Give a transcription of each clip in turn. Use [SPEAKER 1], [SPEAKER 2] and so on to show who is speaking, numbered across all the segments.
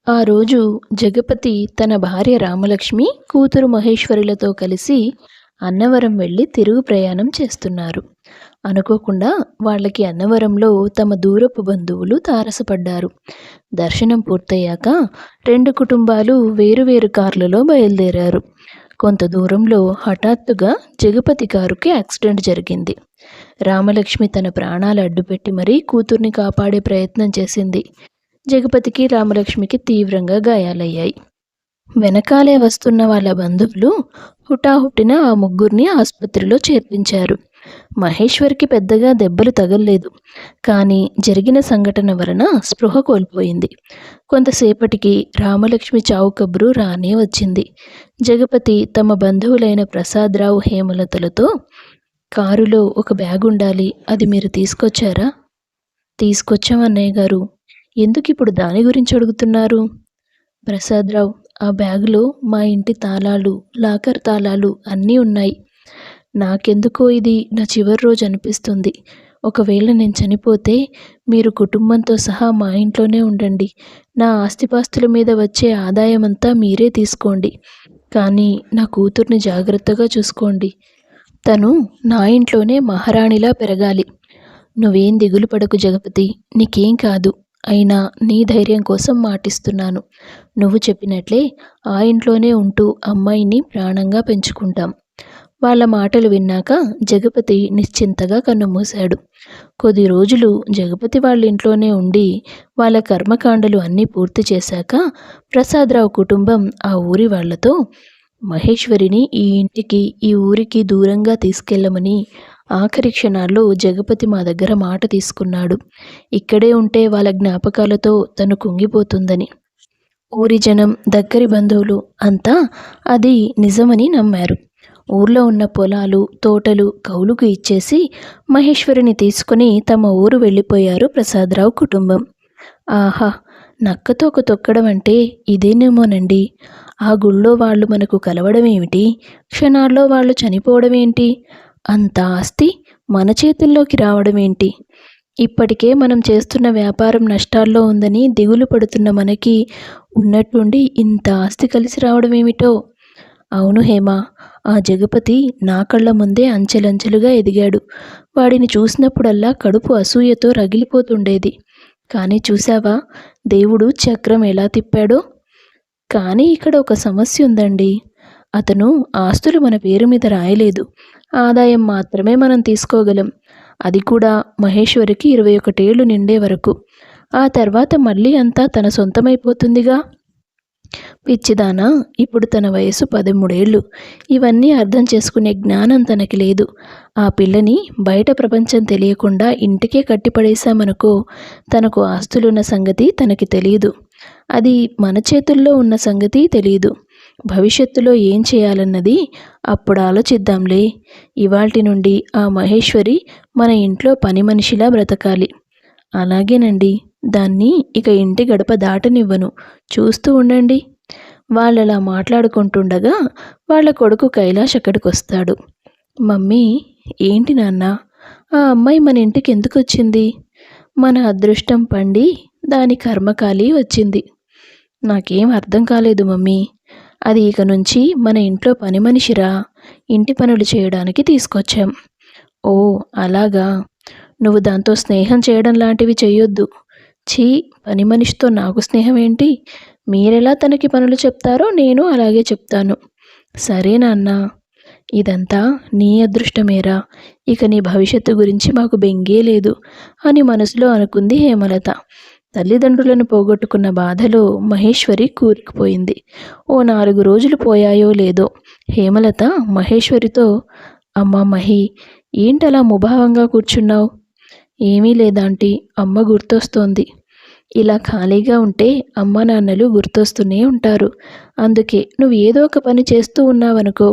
[SPEAKER 1] ఆ రోజు జగపతి తన భార్య రామలక్ష్మి, కూతురు మహేశ్వరులతో కలిసి అన్నవరం వెళ్ళి తిరుగు ప్రయాణం చేస్తున్నారు. అనుకోకుండా వాళ్ళకి అన్నవరంలో తమ దూరపు బంధువులు తారసపడ్డారు. దర్శనం పూర్తయ్యాక రెండు కుటుంబాలు వేరువేరు కార్లలో బయలుదేరారు. కొంత దూరంలో హఠాత్తుగా జగపతి కారుకి యాక్సిడెంట్ జరిగింది. రామలక్ష్మి తన ప్రాణాలు అడ్డుపెట్టి మరీ కూతుర్ని కాపాడే ప్రయత్నం చేసింది. జగపతికి, రామలక్ష్మికి తీవ్రంగా గాయాలయ్యాయి. వెనకాలే వస్తున్న వాళ్ళ బంధువులు హుటాహుటిన ఆ ముగ్గురిని ఆసుపత్రిలో చేర్పించారు. మహేశ్వర్కి పెద్దగా దెబ్బలు తగల్లేదు. కానీ జరిగిన సంఘటన వలన స్పృహ కోల్పోయింది. కొంతసేపటికి రామలక్ష్మి చావు కబురు రానే వచ్చింది. జగపతి తమ బంధువులైన ప్రసాదరావు, హేమలతలతో, కారులో ఒక బ్యాగ్ ఉండాలి, అది మీరు తీసుకొచ్చారా? తీసుకొచ్చాం అన్నయ్య గారు. ఎందుకిప్పుడు దాని గురించి అడుగుతున్నారు? ప్రసాదరావు, ఆ బ్యాగులో మా ఇంటి తాళాలు, లాకర్ తాళాలు అన్నీ ఉన్నాయి. నాకెందుకో ఇది నా చివరి రోజు అనిపిస్తుంది. ఒకవేళ నేను చనిపోతే మీరు కుటుంబంతో సహా మా ఇంట్లోనే ఉండండి. నా ఆస్తిపాస్తుల మీద వచ్చే ఆదాయమంతా మీరే తీసుకోండి. కానీ నా కూతుర్ని జాగ్రత్తగా చూసుకోండి. తను నా ఇంట్లోనే మహారాణిలా పెరగాలి. నువ్వేం దిగులు పడకు జగపతి, నీకేం కాదు. అయినా నీ ధైర్యం కోసం మాటిస్తున్నాను. నువ్వు చెప్పినట్లే ఆ ఇంట్లోనే ఉంటూ అమ్మాయిని ప్రాణంగా పెంచుకుంటాం. వాళ్ళ మాటలు విన్నాక జగపతి నిశ్చింతగా కన్నుమూశాడు. కొద్ది రోజులు జగపతి వాళ్ళ ఇంట్లోనే ఉండి వాళ్ళ కర్మకాండలు అన్నీ పూర్తి చేశాక ప్రసాదరావు కుటుంబం ఆ ఊరి వాళ్లతో, మహేశ్వరిని ఈ ఇంటికి, ఈ ఊరికి దూరంగా తీసుకెళ్ళమని ఆఖరి క్షణాల్లో జగపతి మా దగ్గర మాట తీసుకున్నాడు. ఇక్కడే ఉంటే వాళ్ళ జ్ఞాపకాలతో తను కుంగిపోతుందని. ఊరి జనం, దగ్గరి బంధువులు అంతా అది నిజమని నమ్మారు. ఊర్లో ఉన్న పొలాలు, తోటలు కౌలుకు ఇచ్చేసి మహేశ్వరిని తీసుకుని తమ ఊరు వెళ్ళిపోయారు ప్రసాదరావు కుటుంబం. ఆహా, నక్కతోక తొక్కడం అంటే ఇదేనేమోనండి. ఆ గుళ్ళో వాళ్ళు మనకు కలవడం ఏమిటి, క్షణాల్లో వాళ్ళు చనిపోవడం ఏంటి, అంత ఆస్తి మన చేతుల్లోకి రావడం ఏంటి? ఇప్పటికే మనం చేస్తున్న వ్యాపారం నష్టాల్లో ఉందని దిగులు పడుతున్న మనకి ఉన్నట్టుండి ఇంత ఆస్తి కలిసి రావడం ఏమిటో. అవును హేమ, ఆ జగపతి నా కళ్ళ ముందే అంచెలంచెలుగా ఎదిగాడు. వాడిని చూసినప్పుడల్లా కడుపు అసూయతో రగిలిపోతుండేది. కానీ చూశావా, దేవుడు చక్రం ఎలా తిప్పాడో. కానీ ఇక్కడ ఒక సమస్య ఉందండి. అతను ఆస్తులు మన పేరు మీద రాయలేదు. ఆదాయం మాత్రమే మనం తీసుకోగలం. అది కూడా మహేశ్వరికి 21 ఏళ్ళు నిండే వరకు. ఆ తర్వాత మళ్ళీ అంతా తన సొంతమైపోతుందిగా. పిచ్చిదానా, ఇప్పుడు తన వయసు 13 ఏళ్ళు. ఇవన్నీ అర్థం చేసుకునే జ్ఞానం తనకి లేదు. ఆ పిల్లని బయట ప్రపంచం తెలియకుండా ఇంటికే కట్టిపడేశామనుకో, తనకు ఆస్తులున్న సంగతి తనకి తెలియదు. అది మన చేతుల్లో ఉన్న సంగతి తెలియదు. భవిష్యత్తులో ఏం చేయాలన్నది అప్పుడు ఆలోచిద్దాంలే. ఇవాల్టి నుండి ఆ మహేశ్వరి మన ఇంట్లో పని మనిషిలా బ్రతకాలి. అలాగేనండి, దాన్ని ఇక ఇంటి గడప దాటనివ్వను. చూస్తూ ఉండండి. వాళ్ళలా మాట్లాడుకుంటుండగా వాళ్ళ కొడుకు కైలాష్ అక్కడికొస్తాడు. మమ్మీ, ఏంటి నాన్న, ఆ అమ్మాయి మన ఇంటికి ఎందుకు వచ్చింది? మన అదృష్టం పండి దాని కర్మకాలి వచ్చింది. నాకేం అర్థం కాలేదు మమ్మీ. అది ఇక నుంచి మన ఇంట్లో పని మనిషిరా, ఇంటి పనులు చేయడానికి తీసుకొచ్చాం. ఓ అలాగా. నువ్వు దాంతో స్నేహం చేయడం లాంటివి చెయ్యొద్దు. ఛీ, పని మనిషితో నాకు స్నేహం ఏంటి? మీరెలా తనకి పనులు చెప్తారో నేను అలాగే చెప్తాను. సరే నాన్న, ఇదంతా నీ అదృష్టమేరా. ఇక నీ భవిష్యత్తు గురించి మాకు బెంగే లేదు అని మనసులో అనుకుంది హేమలత. తల్లిదండ్రులను పోగొట్టుకున్న బాధలో మహేశ్వరి కూరుకుపోయింది. ఓ 4 రోజులు పోయాయో లేదో హేమలత మహేశ్వరితో, అమ్మా మహి, ఏంటలా ముభావంగా కూర్చున్నావు? ఏమీ లేదాంటీ, అమ్మ గుర్తొస్తోంది. ఇలా ఖాళీగా ఉంటే అమ్మ నాన్నలు గుర్తొస్తూనే ఉంటారు. అందుకే నువ్వు ఏదో ఒక పని చేస్తూ ఉన్నావనుకో,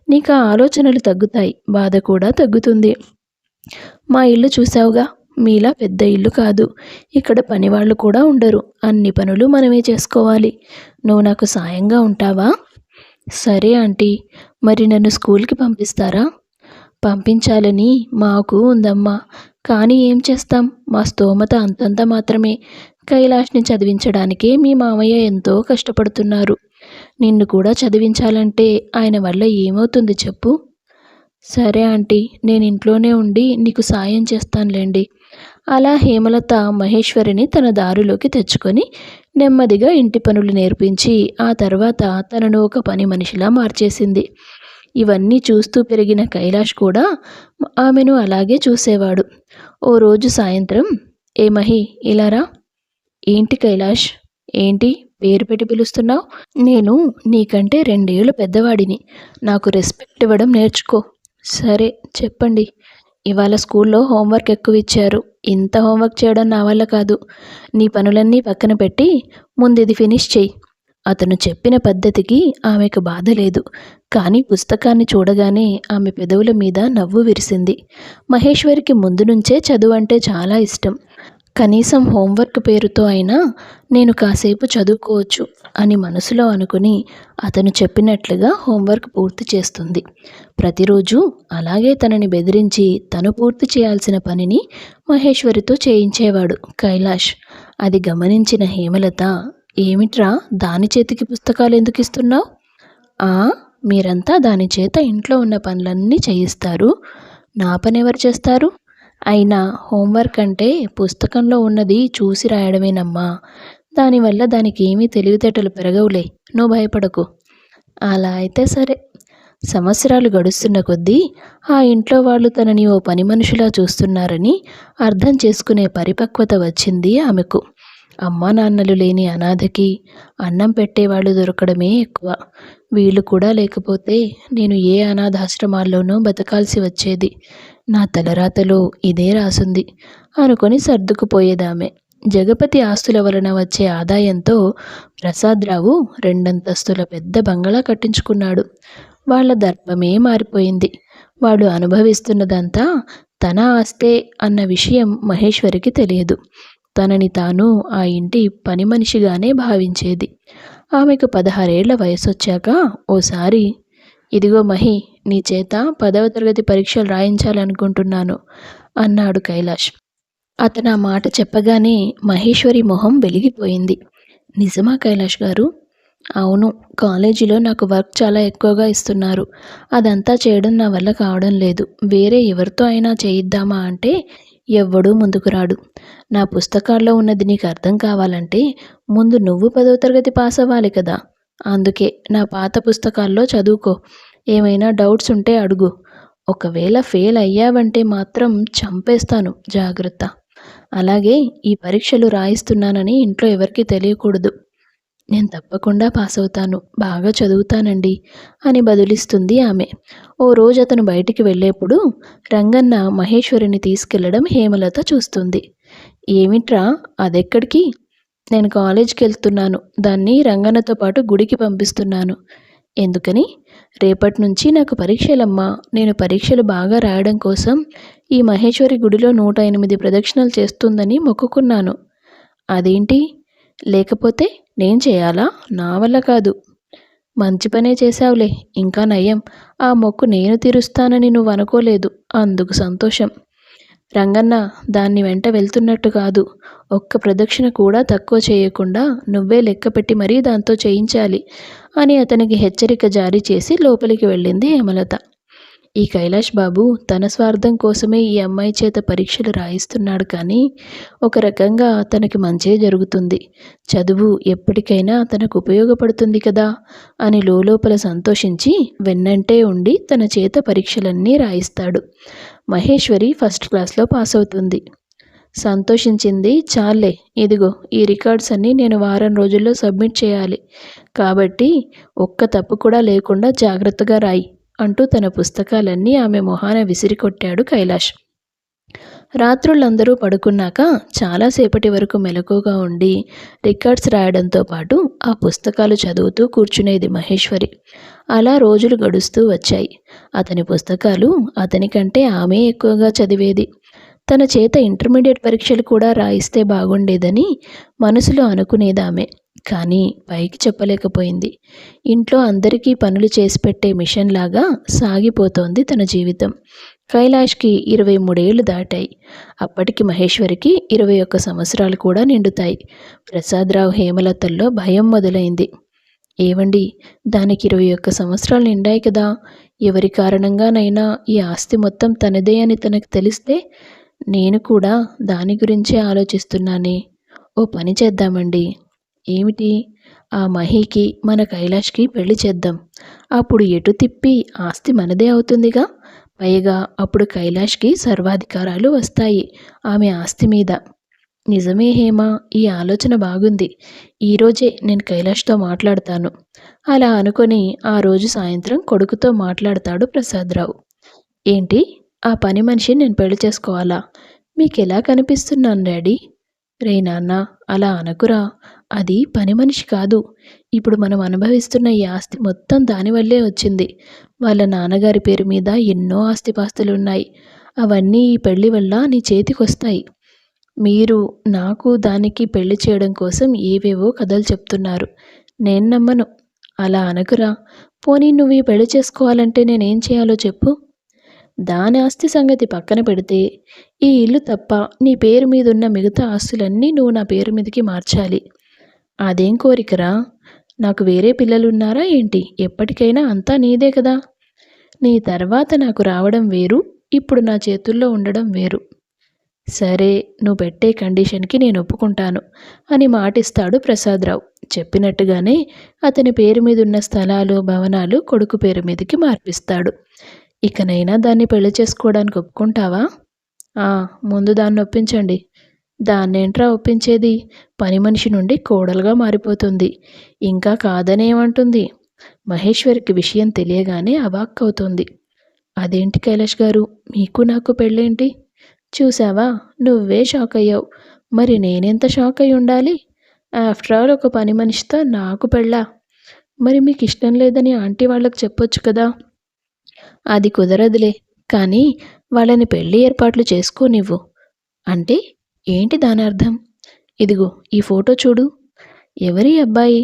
[SPEAKER 1] నీకు ఆ ఆలోచనలు తగ్గుతాయి, బాధ కూడా తగ్గుతుంది. మా ఇల్లు చూసావుగా, మీలా పెద్ద ఇల్లు కాదు. ఇక్కడ పనివాళ్ళు కూడా ఉండరు. అన్ని పనులు మనమే చేసుకోవాలి. నువ్వు నాకు సాయంగా ఉంటావా? సరే ఆంటీ. మరి నన్ను స్కూల్కి పంపిస్తారా? పంపించాలని మాకు ఉందమ్మా. కానీ ఏం చేస్తాం, మా స్తోమత అంతంత మాత్రమే. కైలాష్ని చదివించడానికే మీ మామయ్య ఎంతో కష్టపడుతున్నారు. నిన్ను కూడా చదివించాలంటే ఆయన వల్ల ఏమవుతుంది చెప్పు? సరే ఆంటీ, నేను ఇంట్లోనే ఉండి నీకు సాయం చేస్తానులేండి. అలా హేమలత మహేశ్వరిని తన దారిలోకి తెచ్చుకొని నెమ్మదిగా ఇంటి పనులు నేర్పించి ఆ తర్వాత తనను ఒక పని మనిషిలా మార్చేసింది. ఇవన్నీ చూస్తూ పెరిగిన కైలాష్ కూడా ఆమెను అలాగే చూసేవాడు. ఓ రోజు సాయంత్రం, ఏ మహి, ఇలా రా. ఏంటి కైలాష్? ఏంటి పేరు పెట్టి పిలుస్తున్నావు? నేను నీకంటే 2 ఏళ్ళు పెద్దవాడిని. నాకు రెస్పెక్ట్ ఇవ్వడం నేర్చుకో. సరే చెప్పండి. ఇవాళ స్కూల్లో హోంవర్క్ ఎక్కువ ఇచ్చారు. ఇంత హోంవర్క్ చేయడం నా వల్ల కాదు. నీ పనులన్నీ పక్కన పెట్టి ముందు ఇది ఫినిష్ చెయ్యి. అతను చెప్పిన పద్ధతికి ఆమెకు బాధ లేదు. కానీ పుస్తకాన్ని చూడగానే ఆమె పెదవుల మీద నవ్వు విరిసింది. మహేశ్వరికి ముందు నుంచే చదువు అంటే చాలా ఇష్టం. కనీసం హోంవర్క్ పేరుతో అయినా నేను కాసేపు చదువుకోవచ్చు అని మనసులో అనుకుని అతను చెప్పినట్లుగా హోంవర్క్ పూర్తి చేస్తుంది. ప్రతిరోజు అలాగే తనని బెదిరించి తను పూర్తి చేయాల్సిన పనిని మహేశ్వరితో చేయించేవాడు కైలాష్. అది గమనించిన హేమలత, ఏమిట్రా దాని చేతికి పుస్తకాలు ఎందుకు ఇస్తున్నావు? ఆ, మీరంతా దాని చేత ఇంట్లో ఉన్న పనులన్నీ చేయిస్తారు. నా పని ఎవరు చేస్తారు? అయినా హోంవర్క్ అంటే పుస్తకంలో ఉన్నది చూసి రాయడమేనమ్మా. దానివల్ల దానికి ఏమీ తెలివితేటలు పెరగవులే, నువ్వు భయపడకు. అలా అయితే సరే. సంవత్సరాలు గడుస్తున్న కొద్దీ ఆ ఇంట్లో వాళ్ళు తనని ఓ పని మనిషిలా చూస్తున్నారని అర్థం చేసుకునే పరిపక్వత వచ్చింది ఆమెకు. అమ్మా నాన్నలు లేని అనాథకి అన్నం పెట్టేవాళ్ళు దొరకడమే ఎక్కువ. వీళ్ళు కూడా లేకపోతే నేను ఏ అనాథాశ్రమాల్లోనో బతకాల్సి వచ్చేది. నా తలరాతలో ఇదే రాసుంది అనుకొని సర్దుకుపోయేదామె. జగపతి ఆస్తుల వలన వచ్చే ఆదాయంతో ప్రసాదరావు 2 అంతస్తుల పెద్ద బంగళా కట్టించుకున్నాడు. వాళ్ళ దర్పమే మారిపోయింది. వాడు అనుభవిస్తున్నదంతా తన ఆస్తే అన్న విషయం మహేశ్వరికి తెలియదు. తనని తాను ఆ ఇంటి పని మనిషిగానే భావించేది. ఆమెకు 16 ఏళ్ల వయసొచ్చాక ఓసారి, ఇదిగో మహి, నీ చేత 10వ తరగతి పరీక్షలు రాయించాలనుకుంటున్నాను అన్నాడు కైలాష్. అతను ఆ మాట చెప్పగానే మహేశ్వరి మొహం వెలిగిపోయింది. నిజమా కైలాష్ గారు? అవును, కాలేజీలో నాకు వర్క్ చాలా ఎక్కువగా ఇస్తున్నారు. అదంతా చేయడం నా వల్ల కావడం లేదు. వేరే ఎవరితో అయినా చేయిద్దామా అంటే ఎవ్వడూ ముందుకు రాడు. నా పుస్తకాల్లో ఉన్నది నీకు అర్థం కావాలంటే ముందు నువ్వు 10వ తరగతి పాస్ అవ్వాలి కదా. అందుకే నా పాత పుస్తకాల్లో చదువుకో. ఏమైనా డౌట్స్ ఉంటే అడుగు. ఒకవేళ ఫెయిల్ అయ్యావంటే మాత్రం చంపేస్తాను, జాగ్రత్త. అలాగే ఈ పరీక్షలు రాయిస్తున్నానని ఇంట్లో ఎవరికీ తెలియకూడదు. నేను తప్పకుండా పాస్ అవుతాను, బాగా చదువుతానండి అని బదులిస్తుంది ఆమె. ఓ రోజు అతను బయటికి వెళ్ళేప్పుడు రంగన్న మహేశ్వరిని తీసుకెళ్లడం హేమలత చూస్తుంది. ఏమిట్రా, అదెక్కడికి? నేను కాలేజీకి వెళ్తున్నాను. దాన్ని రంగన్నతో పాటు గుడికి పంపిస్తున్నాను. ఎందుకని? రేపటి నుంచి నాకు పరీక్షలమ్మా. నేను పరీక్షలు బాగా రాయడం కోసం ఈ మహేశ్వరి గుడిలో 108 ప్రదక్షిణలు చేస్తుందని మొక్కుకున్నాను. అదేంటి? లేకపోతే నేను చేయాలా? నా వల్ల కాదు. మంచి పనే చేశావులే, ఇంకా నయం. ఆ మొక్కు నేను తీరుస్తానని నువ్వు అనుకోలేదు, అందుకు సంతోషం. రంగన్న, దాన్ని వెంట వెళ్తున్నట్టు కాదు. ఒక్క ప్రదక్షిణ కూడా తక్కువ చేయకుండా నువ్వే లెక్కపెట్టి మరీ దాంతో చేయించాలి అని అతనికి హెచ్చరిక జారీ చేసి లోపలికి వెళ్ళింది హేమలత. ఈ కైలాష్ బాబు తన స్వార్థం కోసమే ఈ అమ్మాయి చేత పరీక్షలు రాయిస్తున్నాడు, కానీ ఒక రకంగా తనకి మంచే జరుగుతుంది. చదువు ఎప్పటికైనా తనకు ఉపయోగపడుతుంది కదా అని లోపల సంతోషించి వెన్నంటే ఉండి తన చేత పరీక్షలన్నీ రాయిస్తాడు. మహేశ్వరి ఫస్ట్ క్లాస్లో పాస్ అవుతుంది. సంతోషించింది చాలే. ఇదిగో ఈ రికార్డ్స్ అన్నీ నేను వారం రోజుల్లో సబ్మిట్ చేయాలి. కాబట్టి ఒక్క తప్పు కూడా లేకుండా జాగ్రత్తగా రాయి అంటూ తన పుస్తకాలన్నీ ఆమె మొహాన విసిరికొట్టాడు కైలాష్. రాత్రులందరూ పడుకున్నాక చాలాసేపటి వరకు మెలకుగా ఉండి రికార్డ్స్ రాయడంతో పాటు ఆ పుస్తకాలు చదువుతూ కూర్చునేది మహేశ్వరి. అలా రోజులు గడుస్తూ వచ్చాయి. అతని పుస్తకాలు అతనికంటే ఆమె ఎక్కువగా చదివేది. తన చేత ఇంటర్మీడియట్ పరీక్షలు కూడా రాయిస్తే బాగుండేదని మనసులో అనుకునేదామె. కానీ పైకి చెప్పలేకపోయింది. ఇంట్లో అందరికీ పనులు చేసి పెట్టే మిషన్ లాగా సాగిపోతోంది తన జీవితం. కైలాష్కి 23 ఏళ్లు దాటాయి. అప్పటికి మహేశ్వరికి 21 సంవత్సరాలు కూడా నిండుతాయి. ప్రసాదరావు హేమలతల్లో భయం మొదలైంది. ఏవండి, దానికి 21 సంవత్సరాలు నిండాయి కదా! ఎవరి కారణంగానైనా ఈ ఆస్తి మొత్తం తనదే అని తనకు తెలిస్తే? నేను కూడా దాని గురించే ఆలోచిస్తున్నానే. ఓ పని చేద్దామండి. ఏమిటి? ఆ మహీకి మన కైలాష్కి పెళ్లి చేద్దాం. అప్పుడు ఎటు తిప్పి ఆస్తి మనదే అవుతుందిగా. పైగా అప్పుడు కైలాష్కి సర్వాధికారాలు వస్తాయి ఆమె ఆస్తి మీద. నిజమే హేమ, ఈ ఆలోచన బాగుంది. ఈరోజే నేను కైలాష్తో మాట్లాడతాను. అలా అనుకొని ఆ రోజు సాయంత్రం కొడుకుతో మాట్లాడతాడు ప్రసాదరావు. ఏంటి, ఆ పని మనిషి నేను పెళ్లి చేసుకోవాలా? మీకెలా కనిపిస్తున్నాను డాడీ? రే నాన్న, అలా అనకురా. అది పని మనిషి కాదు. ఇప్పుడు మనం అనుభవిస్తున్న ఈ ఆస్తి మొత్తం దానివల్లే వచ్చింది. వాళ్ళ నాన్నగారి పేరు మీద ఎన్నో ఆస్తిపాస్తులున్నాయి. అవన్నీ ఈ పెళ్లి వల్ల నీ చేతికొస్తాయి. మీరు నాకు దానికి పెళ్లి చేయడం కోసం ఏవేవో కథలు చెప్తున్నారు. నేను నమ్మను. అలా అనకురా. పోనీ నువ్వు ఈ పెళ్లి చేసుకోవాలంటే నేనేం చేయాలో చెప్పు. దాని ఆస్తి సంగతి పక్కన పెడితే, ఈ ఇల్లు తప్ప నీ పేరు మీదున్న మిగతా ఆస్తులన్నీ నువ్వు నా పేరు మీదకి మార్చాలి. అదేం కోరికరా? నాకు వేరే పిల్లలున్నారా ఏంటి? ఎప్పటికైనా అంతా నీదే కదా. నీ తర్వాత నాకు రావడం వేరు, ఇప్పుడు నా చేతుల్లో ఉండడం వేరు. సరే, నువ్వు పెట్టే కండిషన్కి నేను ఒప్పుకుంటాను అని మాటిస్తాడు ప్రసాదరావు. చెప్పినట్టుగానే అతని పేరు మీదున్న స్థలాలు, భవనాలు కొడుకు పేరు మీదకి మార్పిస్తాడు. ఇకనైనా దాన్ని పెళ్లి చేసుకోవడానికి ఒప్పుకుంటావా? ముందు దాన్ని ఒప్పించండి. దాన్నేంట్రా ఒప్పించేది? పని మనిషి నుండి కోడలుగా మారిపోతుంది. ఇంకా కాదనేమంటుంది? మహేశ్వరికి విషయం తెలియగానే అవాక్కవుతుంది. అదేంటి కైలాష్ గారు, మీకు నాకు పెళ్ళేంటి? చూసావా, నువ్వే షాక్ అయ్యావు. మరి నేనెంత షాక్ అయి ఉండాలి? ఆఫ్టర్ ఆల్ ఒక పని మనిషితో నాకు పెళ్ళా? మరి మీకు ఇష్టం లేదని ఆంటీ వాళ్ళకి చెప్పొచ్చు కదా. అది కుదరదులే. కానీ వాళ్ళని పెళ్లి ఏర్పాట్లు చేసుకోనివ్వు. అంటే ఏంటి దాని అర్థం? ఇదిగో ఈ ఫోటో చూడు. ఎవరి అబ్బాయి?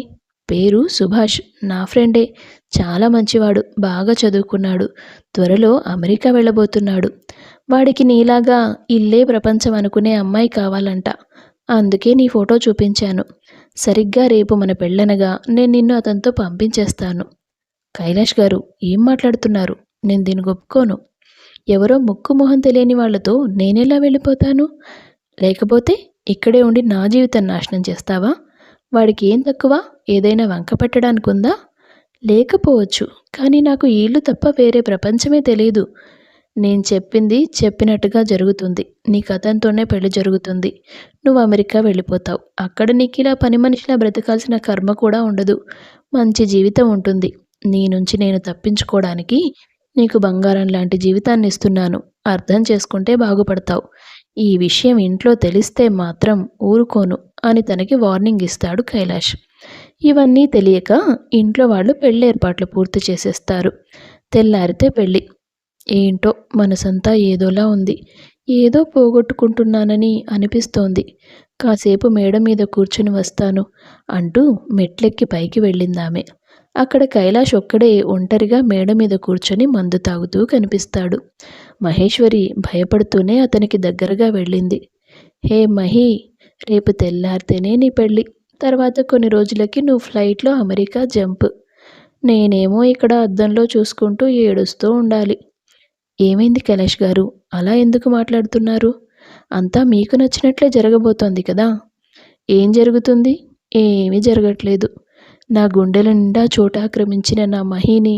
[SPEAKER 1] పేరు సుభాష్. నా ఫ్రెండే. చాలా మంచివాడు, బాగా చదువుకున్నాడు. త్వరలో అమెరికా వెళ్ళబోతున్నాడు. వాడికి నీలాగా ఇల్లే ప్రపంచం అనుకునే అమ్మాయి కావాలంట. అందుకే నీ ఫోటో చూపించాను. సరిగ్గా రేపు మన పెళ్ళనగా నేను నిన్ను అతనితో పంపించేస్తాను. కైలాష్ గారు, ఏం మాట్లాడుతున్నారు? నేను దీనికి ఒప్పుకోను. ఎవరో ముక్కు మొహం తెలియని వాళ్లతో నేనెలా వెళ్ళిపోతాను? లేకపోతే ఇక్కడే ఉండి నా జీవితం నాశనం చేస్తావా? వాడికి ఏం తక్కువ? ఏదైనా వంక పెట్టడానికి ఉందా? లేకపోవచ్చు, కానీ నాకు ఈ ఇల్లు తప్ప వేరే ప్రపంచమే తెలియదు. నేను చెప్పింది చెప్పినట్టుగా జరుగుతుంది. నీకు అతనితోనే పెళ్లి జరుగుతుంది. నువ్వు అమెరికా వెళ్ళిపోతావు. అక్కడ నీకు ఇలా పని మనిషిలా బ్రతకాల్సిన కర్మ కూడా ఉండదు. మంచి జీవితం ఉంటుంది. నీ నుంచి నేను తప్పించుకోవడానికి నీకు బంగారం లాంటి జీవితాన్ని ఇస్తున్నాను. అర్థం చేసుకుంటే బాగుపడతావు. ఈ విషయం ఇంట్లో తెలిస్తే మాత్రం ఊరుకోను అని తనకి వార్నింగ్ ఇస్తాడు కైలాష్. ఇవన్నీ తెలియక ఇంట్లో వాళ్ళు పెళ్లి ఏర్పాట్లు పూర్తి చేసేస్తారు. తెల్లారితే పెళ్ళి. ఏంటో మనసంతా ఏదోలా ఉంది. ఏదో పోగొట్టుకుంటున్నానని అనిపిస్తోంది. కాసేపు మేడ మీద కూర్చుని వస్తాను అంటూ మెట్లెక్కి పైకి వెళ్ళిందామె. అక్కడ కైలాష్ ఒక్కడే ఒంటరిగా మేడ మీద కూర్చొని మందు తాగుతూ కనిపిస్తాడు. మహేశ్వరి భయపడుతూనే అతనికి దగ్గరగా వెళ్ళింది. హే మహీ, రేపు తెల్లారితేనే నీ పెళ్ళి. తర్వాత కొన్ని రోజులకి నువ్వు ఫ్లైట్లో అమెరికా జంప్. నేనేమో ఇక్కడ అద్దంలో చూసుకుంటూ ఏడుస్తూ ఉండాలి. ఏమైంది కైలాష్ గారు, అలా ఎందుకు మాట్లాడుతున్నారు? అంతా మీకు నచ్చినట్లే జరగబోతోంది కదా. ఏం జరుగుతుంది? ఏమీ జరగట్లేదు. నా గుండెల నిండా చోటాక్రమించిన నా మహీని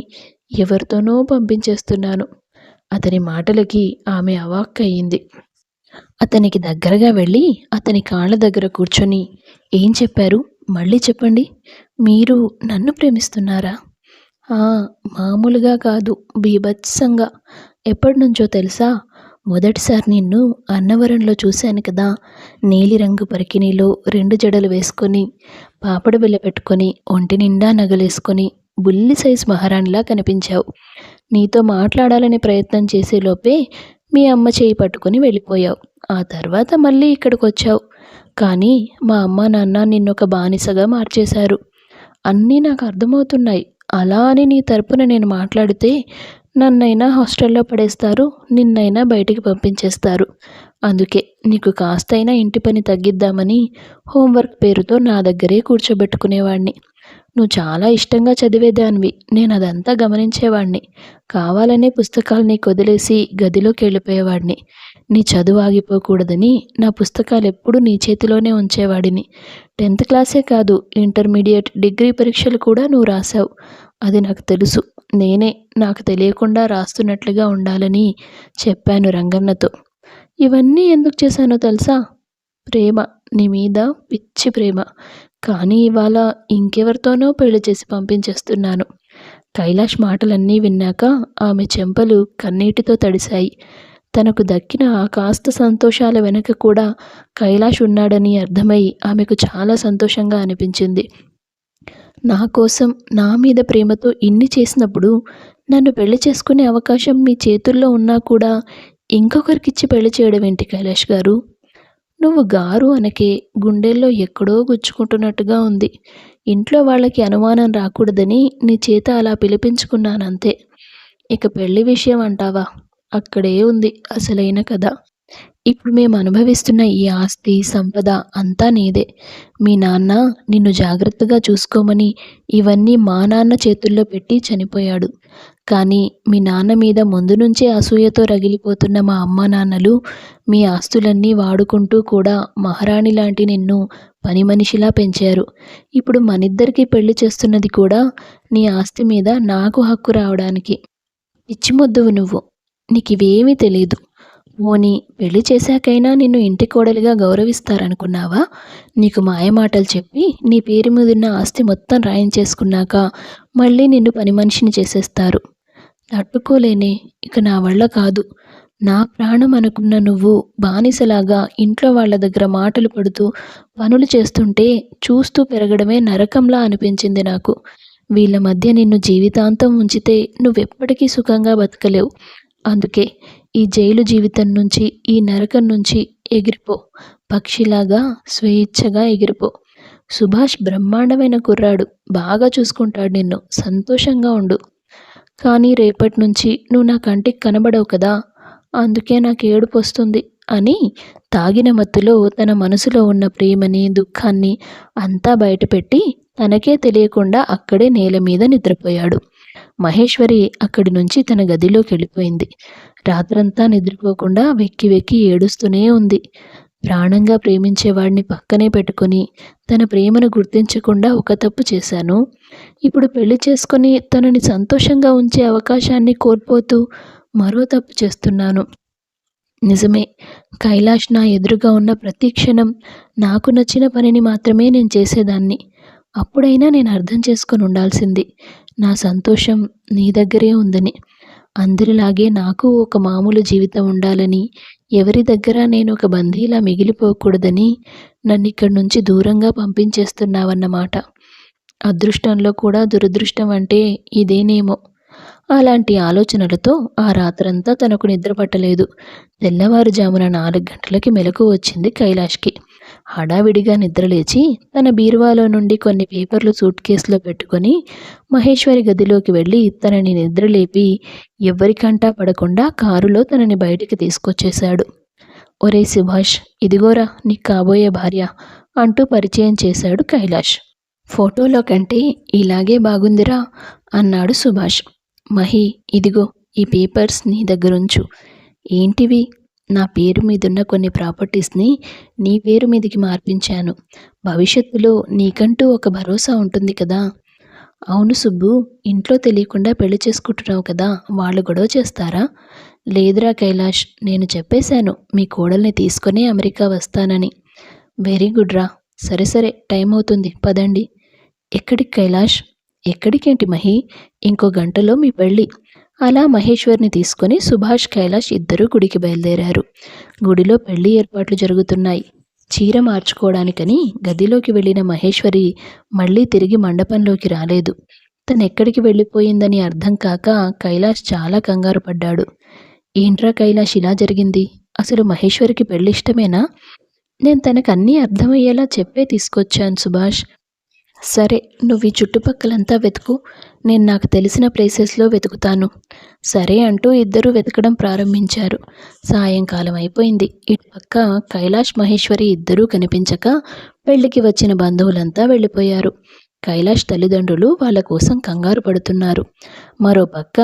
[SPEAKER 1] ఎవరితోనో పంపించేస్తున్నాను. అతని మాటలకి ఆమె అవాక్కయింది. అతనికి దగ్గరగా వెళ్ళి అతని కాళ్ళ దగ్గర కూర్చొని, ఏం చెప్పారు? మళ్ళీ చెప్పండి. మీరు నన్ను ప్రేమిస్తున్నారా? మామూలుగా కాదు, బీభత్సంగా. ఎప్పటినుంచో తెలుసా? మొదటిసారి నిన్ను అన్నవరంలో చూశాను కదా. నీలిరంగు పరికిణీలో 2 జడలు వేసుకొని, పాపడ బిళ్ళ పెట్టుకొని, ఒంటి నిండా నగలేసుకొని బుల్లి సైజు మహారాణిలా కనిపించావు. నీతో మాట్లాడాలని ప్రయత్నం చేసేలోపే మీ అమ్మ చేయి పట్టుకొని వెళ్ళిపోయావు. ఆ తర్వాత మళ్ళీ ఇక్కడికొచ్చావు. కానీ మా అమ్మ నాన్న నిన్నొక బానిసగా మార్చేశారు. అన్నీ నాకు అర్థమవుతున్నాయి. అలా అని నీ తరపున నేను మాట్లాడితే నన్నైనా హాస్టల్లో పడేస్తారు, నిన్నైనా బయటికి పంపించేస్తారు. అందుకే నీకు కాస్తైనా ఇంటి పని తగ్గిద్దామని హోంవర్క్ పేరుతో నా దగ్గరే కూర్చోబెట్టుకునేవాణ్ణి. నువ్వు చాలా ఇష్టంగా చదివేదానివి, నేనదంతా గమనించేవాణ్ణి. కావాలనే పుస్తకాలు నీకొదిలేసి గదిలోకి వెళ్ళిపోయేవాడిని. నీ చదువు ఆగిపోకూడదని నా పుస్తకాలెప్పుడూ నీ చేతిలోనే ఉంచేవాడిని. 10th క్లాసే కాదు, ఇంటర్మీడియట్, డిగ్రీ పరీక్షలు కూడా నువ్వు రాశావు. అది నాకు తెలుసు. నేనే నాకు తెలియకుండా రాస్తున్నట్లుగా ఉండాలని చెప్పాను రంగన్నతో. ఇవన్నీ ఎందుకు చేశానో తెలుసా? ప్రేమ, నీ మీద పిచ్చి ప్రేమ. కానీ ఇవాళ ఇంకెవరితోనో పెళ్లి చేసి పంపించేస్తున్నాను. కైలాష్ మాటలన్నీ విన్నాక ఆమె చెంపలు కన్నీటితో తడిశాయి. తనకు దక్కిన ఆ కాస్త సంతోషాల వెనక కూడా కైలాష్ ఉన్నాడని అర్థమై ఆమెకు చాలా సంతోషంగా అనిపించింది. నా కోసం, నా మీద ప్రేమతో ఇన్ని చేసినప్పుడు నన్ను పెళ్లి చేసుకునే అవకాశం మీ చేతుల్లో ఉన్నా కూడా ఇంకొకరికిచ్చి పెళ్లి చేయడం ఏంటి కైలాష్ గారు? నువ్వు గారు అనకే, గుండెల్లో ఎక్కడో గుచ్చుకుంటున్నట్టుగా ఉంది. ఇంట్లో వాళ్ళకి అనుమానం రాకూడదని నీ చేత అలా పిలిపించుకున్నానంతే. ఇక పెళ్లి విషయం అంటావా? అక్కడే ఉంది అసలైన కథ. ఇప్పుడు మేము అనుభవిస్తున్న ఈ ఆస్తి, సంపద అంతా నీదే. మీ నాన్న నిన్ను జాగ్రత్తగా చూసుకోమని ఇవన్నీ మా నాన్న చేతుల్లో పెట్టి చనిపోయాడు. కానీ మీ నాన్న మీద ముందు నుంచే అసూయతో రగిలిపోతున్న మా అమ్మా నాన్నలు మీ ఆస్తులన్నీ వాడుకుంటూ కూడా మహారాణి లాంటి నిన్ను పని మనిషిలా పెంచారు. ఇప్పుడు మనిద్దరికీ పెళ్లి చేస్తున్నది కూడా నీ ఆస్తి మీద నాకు హక్కు రావడానికి. పిచ్చిమొద్దువు నువ్వు. నీకివేమీ తెలీదు. పోనీ పెళ్లి చేశాకైనా నిన్ను ఇంటి కోడలిగా గౌరవిస్తారనుకున్నావా? నీకు మాయమాటలు చెప్పి నీ పేరు మీదున్న ఆస్తి మొత్తం రాయించేసుకున్నాక మళ్ళీ నిన్ను పని మనిషిని చేసేస్తారు. తట్టుకోలేనే, ఇక నా వల్ల కాదు. నా ప్రాణం అనుకున్న నువ్వు బానిసలాగా ఇంట్లో వాళ్ళ దగ్గర మాటలు పడుతూ పనులు చేస్తుంటే చూస్తూ పెరగడమే నరకంలా అనిపించింది నాకు. వీళ్ళ మధ్య నిన్ను జీవితాంతం ఉంచితే నువ్వెప్పటికీ సుఖంగా బతకలేవు. అందుకే ఈ జైలు జీవితం నుంచి, ఈ నరకం నుంచి ఎగిరిపో. పక్షిలాగా స్వేచ్ఛగా ఎగిరిపో. సుభాష్ బ్రహ్మాండమైన కుర్రాడు, బాగా చూసుకుంటాడు నిన్ను. సంతోషంగా ఉండు. కానీ రేపటి నుంచి నువ్వు నా కంటికి కనబడవు కదా, అందుకే నాకు ఏడుపు వస్తుంది అని తాగిన మత్తులో తన మనసులో ఉన్న ప్రేమని, దుఃఖాన్ని అంతా బయటపెట్టి తనకే తెలియకుండా అక్కడే నేల మీద నిద్రపోయాడు. మహేశ్వరి అక్కడి నుంచి తన గదిలోకి వెళ్ళిపోయింది. రాత్రంతా నిద్రపోకుండా వెక్కి వెక్కి ఏడుస్తూనే ఉంది. ప్రాణంగా ప్రేమించేవాడిని పక్కనే పెట్టుకొని తన ప్రేమను గుర్తించకుండా ఒక తప్పు చేశాను. ఇప్పుడు పెళ్లి చేసుకొని తనని సంతోషంగా ఉంచే అవకాశాన్ని కోల్పోతూ మరో తప్పు చేస్తున్నాను. నిజమే, కైలాష్ నా ఎదురుగా ఉన్న ప్రతి క్షణం నాకు నచ్చిన పనిని మాత్రమే నేను చేసేదాన్ని. అప్పుడైనా నేను అర్థం చేసుకొని ఉండాల్సింది, నా సంతోషం నీ దగ్గరే ఉందని. అందరిలాగే నాకు ఒక మామూలు జీవితం ఉండాలని, ఎవరి దగ్గర నేను ఒక బందీలా మిగిలిపోకూడదని నన్నిక్కడి నుంచి దూరంగా పంపించేస్తున్నావన్నమాట. అదృష్టంలో కూడా దురదృష్టం అంటే ఇదేనేమో. అలాంటి ఆలోచనలతో ఆ రాత్రంతా తనకు నిద్ర పట్టలేదు. తెల్లవారుజామున 4 గంటలకి మెలకువ వచ్చింది కైలాష్కి. హడావిడిగా నిద్రలేచి తన బీరువాలో నుండి కొన్ని పేపర్లు సూట్ కేసులో పెట్టుకొని మహేశ్వరి గదిలోకి వెళ్ళి తనని నిద్రలేపి ఎవ్వరికంటా పడకుండా కారులో తనని బయటికి తీసుకొచ్చేశాడు. ఒరే సుభాష్, ఇదిగోరా నీకు కాబోయే భార్య అంటూ పరిచయం చేశాడు కైలాష్. ఫోటోలో కంటే ఇలాగే బాగుందిరా అన్నాడు సుభాష్. మహి, ఇదిగో ఈ పేపర్స్ నీ దగ్గరుంచు. ఏంటివి? నా పేరు మీదున్న కొన్ని ప్రాపర్టీస్ని నీ పేరు మీదకి మార్పించాను. భవిష్యత్తులో నీకంటూ ఒక భరోసా ఉంటుంది కదా. అవును సుబ్బు, ఇంట్లో తెలియకుండా పెళ్లి చేసుకుంటున్నావు కదా, వాళ్ళు గొడవ చేస్తారా? లేదురా కైలాష్, నేను చెప్పేశాను మీ కోడల్ని తీసుకునే అమెరికా వస్తానని. వెరీ గుడ్ రా. సరే సరే, టైం అవుతుంది, పదండి. ఎక్కడికి కైలాష్? ఎక్కడికేంటి మహి, ఇంకో గంటలో మీ పెళ్ళి. అలా మహేశ్వర్ని తీసుకొని సుభాష్, కైలాష్ ఇద్దరూ గుడికి బయలుదేరారు. గుడిలో పెళ్లి ఏర్పాట్లు జరుగుతున్నాయి. చీర మార్చుకోవడానికని గదిలోకి వెళ్ళిన మహేశ్వరి మళ్ళీ తిరిగి మండపంలోకి రాలేదు. తనెక్కడికి వెళ్ళిపోయిందని అర్థం కాక కైలాష్ చాలా కంగారు పడ్డాడు. ఏంట్రా కైలాష్ ఇలా జరిగింది? అసలు మహేశ్వరికి పెళ్ళిష్టమేనా? నేను తనకు అన్నీ అర్థమయ్యేలా చెప్పే తీసుకొచ్చాను సుభాష్. సరే, నువ్వు ఈ చుట్టుపక్కలంతా వెతుకు. నేను నాకు తెలిసిన ప్లేసెస్‌లో వెతుకుతాను. సరే అంటూ ఇద్దరూ వెతకడం ప్రారంభించారు. సాయంకాలం అయిపోయింది. ఇటుపక్క కైలాష్, మహేశ్వరి ఇద్దరూ కనిపించక పెళ్ళికి వచ్చిన బంధువులంతా వెళ్ళిపోయారు. కైలాష్ తల్లిదండ్రులు వాళ్ళ కోసం కంగారు పడుతున్నారు. మరోపక్క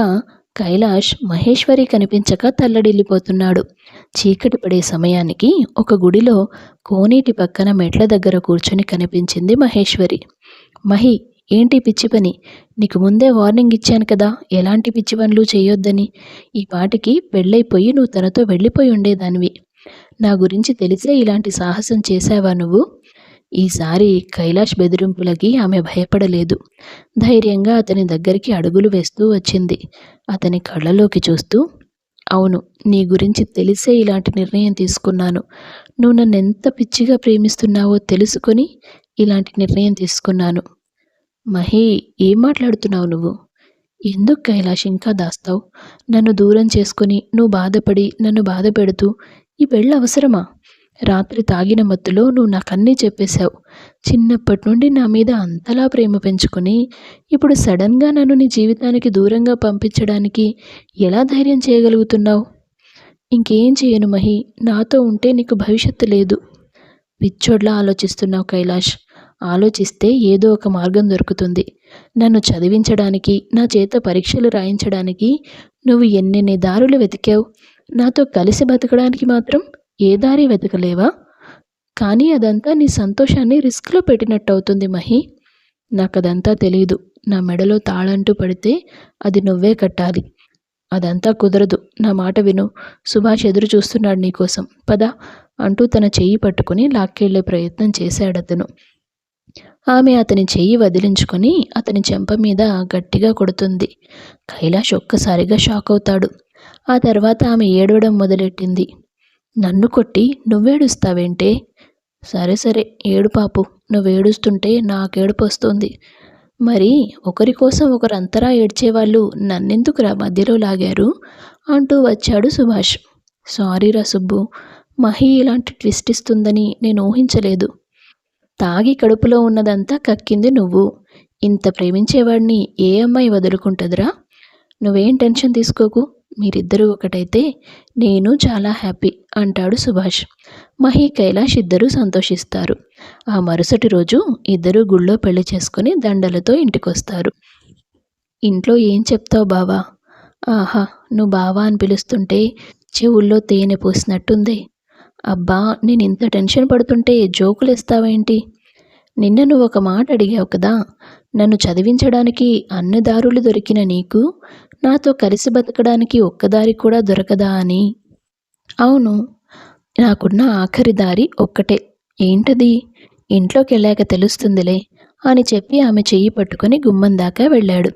[SPEAKER 1] కైలాష్ మహేశ్వరి కనిపించక తల్లడిల్లిపోతున్నాడు. చీకటి పడే సమయానికి ఒక గుడిలో కోనేటి పక్కన మెట్ల దగ్గర కూర్చొని కనిపించింది మహేశ్వరి. మహి, ఏంటి పిచ్చి పని? నీకు ముందే వార్నింగ్ ఇచ్చాను కదా, ఎలాంటి పిచ్చి పనులు చేయొద్దని. ఈ పాటికి పెళ్ళైపోయి నువ్వు తనతో వెళ్ళిపోయి ఉండేదానివి. నా గురించి తెలిసే ఇలాంటి సాహసం చేశావా నువ్వు? ఈసారి కైలాష్ బెదిరింపులకి ఆమె భయపడలేదు. ధైర్యంగా అతని దగ్గరికి అడుగులు వేస్తూ వచ్చింది. అతని కళ్ళలోకి చూస్తూ, అవును, నీ గురించి తెలిసే ఇలాంటి నిర్ణయం తీసుకున్నాను. నువ్వు నన్నెంత పిచ్చిగా ప్రేమిస్తున్నావో తెలుసుకొని ఇలాంటి నిర్ణయం తీసుకున్నాను. మహి, ఏం మాట్లాడుతున్నావు నువ్వు? ఎందుకు కైలాష్ ఇంకా దాస్తావు? నన్ను దూరం చేసుకొని నువ్వు బాధపడి నన్ను బాధ పెడుతూ ఈ పెళ్ళి అవసరమా? రాత్రి తాగిన మత్తులో నువ్వు నాకన్నీ చెప్పేశావు. చిన్నప్పటి నుండి నా మీద అంతలా ప్రేమ పెంచుకొని ఇప్పుడు సడన్గా నన్ను నీ జీవితానికి దూరంగా పంపించడానికి ఎలా ధైర్యం చేయగలుగుతున్నావు? ఇంకేం చేయను మహి, నాతో ఉంటే నీకు భవిష్యత్తు లేదు. పిచ్చోడ్లా ఆలోచిస్తున్నావు కైలాష్. ఆలోచిస్తే ఏదో ఒక మార్గం దొరుకుతుంది. నన్ను చదివించడానికి, నా చేత పరీక్షలు రాయించడానికి నువ్వు ఎన్నెన్ని దారులు వెతికావు. నాతో కలిసి బతకడానికి మాత్రం ఏ దారి వెతకలేవా? కానీ అదంతా నీ సంతోషాన్ని రిస్క్లో పెట్టినట్టు అవుతుంది మహి. నాకదంతా తెలీదు. నా మెడలో తాళంటూ పడితే అది నువ్వే కట్టాలి. అదంతా కుదరదు. నా మాట విను. సుభాష్ ఎదురు చూస్తున్నాడు నీకోసం. పద అంటూ తన చెయ్యి పట్టుకుని లాక్కెళ్లే ప్రయత్నం చేశాడతను. ఆమె అతని చెయ్యి వదిలించుకొని అతని చెంప మీద గట్టిగా కొడుతుంది. కైలాష్ ఒక్కసారిగా షాక్ అవుతాడు. ఆ తర్వాత ఆమె ఏడవడం మొదలెట్టింది. నన్ను కొట్టి నువ్వేడుస్తావేంటే? సరే సరే, ఏడు పాపు. నువ్వేడుస్తుంటే నాకేడుపు వస్తుంది. మరి ఒకరి కోసం ఒకరు అంతరా ఏడ్చేవాళ్ళు నన్నెందుకురా మధ్యలో లాగారు? అంటూ వచ్చాడు సుభాష్. సారీరా సుబ్బు, మహి ఇలాంటి ట్విస్ట్ ఇస్తుందని నేను ఊహించలేదు. తాగి కడుపులో ఉన్నదంతా కక్కింది నువ్వు. ఇంత ప్రేమించేవాడిని ఏ అమ్మాయి వదులుకుంటుందిరా? నువ్వేం టెన్షన్ తీసుకోకు. మీరిద్దరూ ఒకటైతే నేను చాలా హ్యాపీ అంటాడు సుభాష్. మహి, కైలాష్ ఇద్దరూ సంతోషిస్తారు. ఆ మరుసటి రోజు ఇద్దరూ గుళ్ళో పెళ్లి చేసుకుని దండలతో ఇంటికొస్తారు. ఇంట్లో ఏం చెప్తావు బావా? ఆహా, నువ్వు బావా అని పిలుస్తుంటే చెవుల్లో తేనె పూసినట్టుంది. అబ్బా, నేను ఇంత టెన్షన్ పడుతుంటే జోకులేస్తావేంటి? నిన్న నువ్వు ఒక మాట అడిగావు కదా, నన్ను చదివించడానికి అన్ని దారులు దొరికిన నీకు నాతో కలిసి బతకడానికి ఒక్కదారి కూడా దొరకదా అని. అవును, నాకున్న ఆఖరి దారి ఒక్కటే. ఏంటది? ఇంట్లోకి వెళ్ళాక తెలుస్తుందిలే అని చెప్పి ఆమె చెయ్యి పట్టుకుని గుమ్మం దాకా వెళ్ళాడు.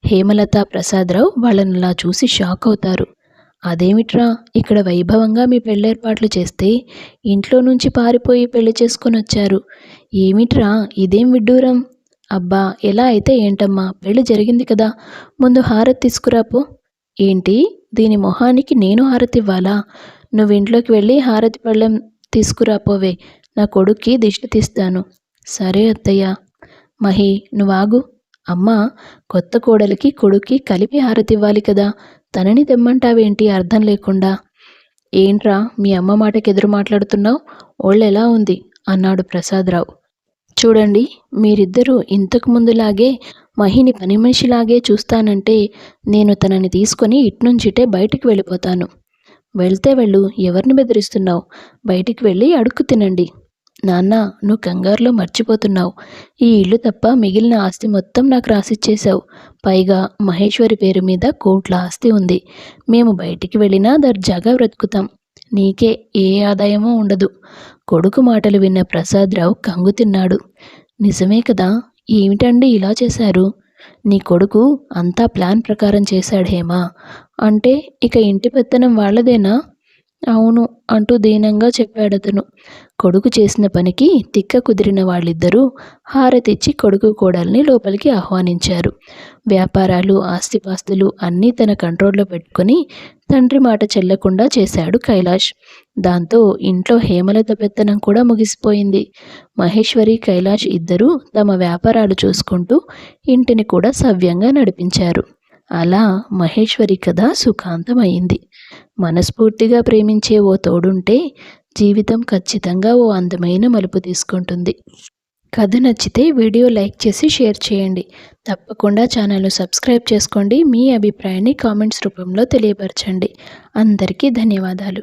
[SPEAKER 1] హేమలత, ప్రసాదరావు వాళ్ళనలా చూసి షాక్ అవుతారు. అదేమిట్రా, ఇక్కడ వైభవంగా మీ పెళ్ళేర్పాట్లు చేస్తే ఇంట్లో నుంచి పారిపోయి పెళ్లి చేసుకొని వచ్చారు. ఏమిట్రా ఇదేం విడ్డూరం? అబ్బా, ఎలా అయితే ఏంటమ్మా, పెళ్లి జరిగింది కదా, ముందు హారతి తీసుకురాపో. ఏంటి, దీని మొహానికి నేను హారతివ్వాలా? నువ్వు ఇంట్లోకి వెళ్ళి హారతి పళ్ళెం తీసుకురాపోవే. నా కొడుక్కి దిష్టి తీస్తాను. సరే అత్తయ్య. మహి, నువ్వాగు. అమ్మా, కొత్త కోడలికి కొడుక్కి కలిపి హారతివ్వాలి కదా, తనని తెమ్మంటావేంటి అర్థం లేకుండా? ఏంట్రా, మీ అమ్మ మాటకి ఎదురు మాట్లాడుతున్నావు? ఒళ్ళెలా ఉంది అన్నాడు ప్రసాదరావు. చూడండి, మీరిద్దరూ ఇంతకు ముందులాగే మహిని పని మనిషిలాగే చూస్తానంటే నేను తనని తీసుకొని ఇట్నుంచిటే బయటికి వెళ్ళిపోతాను. వెళ్తే వెళ్ళు, ఎవరిని బెదిరిస్తున్నావు? బయటికి వెళ్ళి అడుక్కు తినండి. నాన్న, నువ్వు కంగారులో మర్చిపోతున్నావు. ఈ ఇల్లు తప్ప మిగిలిన ఆస్తి మొత్తం నాకు రాసిచ్చేశావు. పైగా మహేశ్వరి పేరు మీద కోట్ల ఆస్తి ఉంది. మేము బయటికి వెళ్ళినా దర్జాగా బ్రతుకుతాం. నీకే ఏ ఆదాయమూ ఉండదు. కొడుకు మాటలు విన్న ప్రసాదరావు కంగు తిన్నాడు. నిజమే కదా, ఏమిటండి ఇలా చేశారు? నీ కొడుకు అంతా ప్లాన్ ప్రకారం చేశాడు హేమా. అంటే ఇక ఇంటి పెత్తనం వాళ్ళదేనా? అవును అంటూ దీనంగా చెప్పాడతను. కొడుకు చేసిన పనికి తిక్క కుదిరిన వాళ్ళిద్దరూ హారతిచ్చి కొడుకు కోడల్ని లోపలికి ఆహ్వానించారు. వ్యాపారాలు, ఆస్తిపాస్తులు అన్నీ తన కంట్రోల్లో పెట్టుకుని తండ్రి మాట చెల్లకుండా చేశాడు కైలాష్. దాంతో ఇంట్లో హేమలత పెత్తనం కూడా ముగిసిపోయింది. మహేశ్వరి, కైలాష్ ఇద్దరూ తమ వ్యాపారాలు చూసుకుంటూ ఇంటిని కూడా సవ్యంగా నడిపించారు. అలా మహేశ్వరి కథ సుఖాంతమైంది. మనస్ఫూర్తిగా ప్రేమించే ఓ తోడుంటే జీవితం ఖచ్చితంగా ఓ అందమైన మలుపు తీసుకుంటుంది. కథ నచ్చితే వీడియో లైక్ చేసి షేర్ చేయండి. తప్పకుండా ఛానల్ను సబ్స్క్రైబ్ చేసుకోండి. మీ అభిప్రాయాన్ని కామెంట్స్ రూపంలో తెలియపరచండి. అందరికీ ధన్యవాదాలు.